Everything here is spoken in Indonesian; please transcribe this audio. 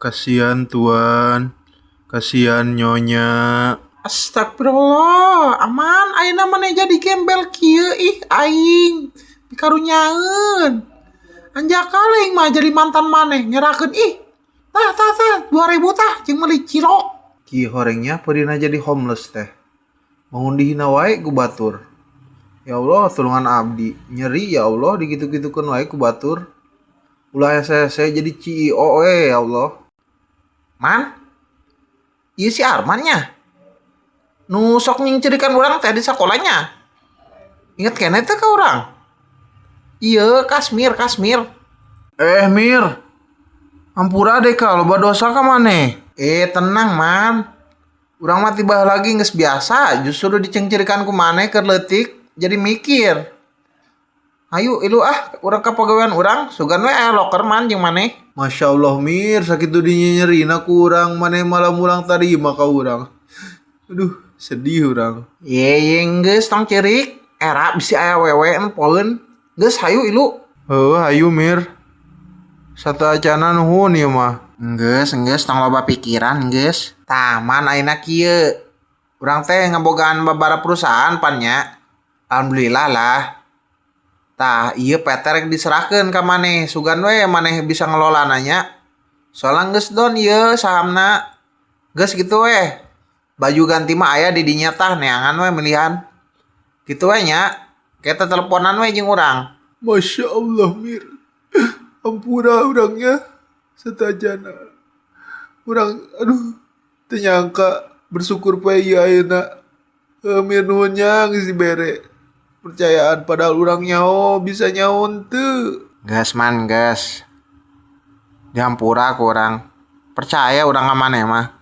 Kasihan Tuan, kasihan Nyonya. Astagfirullah, aman ayeuna maneh jadi gembel kieu ih aing. Dikarunyaeun. Anjaka aing mah jadi mantan maneh nyerakeun ih. Tah 2000 tah jeung meuli cilo. Ki horengnya pernah jadi homeless teh. Bangun dihina wae ku batur. Ya Allah, tulungan abdi. Nyeri ya Allah digitu-gitukeun wae ku batur. Ulah saya jadi CEO ya Allah. Man, ieu si Arman nya. Nu sok nyingcirikan urang teh di sakolanya. Ingat keneh teh ka urang. Ieu Kasmir. Mir, ampura deh ka loba dosa ka maneh. Tenang man. Urang mah tibah lagi geus biasa, justru dicengcirikan ku maneh keur leutik jadi mikir. Ayo ilu urang ka pagawean urang, sugan we aya loker man jeung maneh. Masya Allah Mir, sakit dudinya nyerina ku urang, maneh malah mulang tarima ka urang. Aduh, sedih urang. Ye geus tong ceurik, era bisi aya wewe empoeun. Geus hayu ilu. Hayu Mir. Sateuacanna nuhun ieu mah. Geus tong loba pikiran geus. Taman ayeuna kieu. Urang teh ngabogaan babara perusahaan pan nya. Alhamdulillah lah. Tah ieu PT rek diserahkeun ka maneh, sugan we maneh bisa ngelola nya. Soalnya geus don ieu sahamna. Geus kitu we. Baju ganti mah aya di dinya tah neangan we milihan. Kitu we nya. Kita teleponan we jeung urang. Masya Allah Mir. Ampura urangnya. Satajana. Urang aduh teu nyangka bersyukur poe ieu ayeuna. Mir nuhun nya geus dibere. Percayaan padahal urang nyaho bisa nyaon teu. Gas man gas. Dihampura ku urang. Percaya urang ka maneh mah.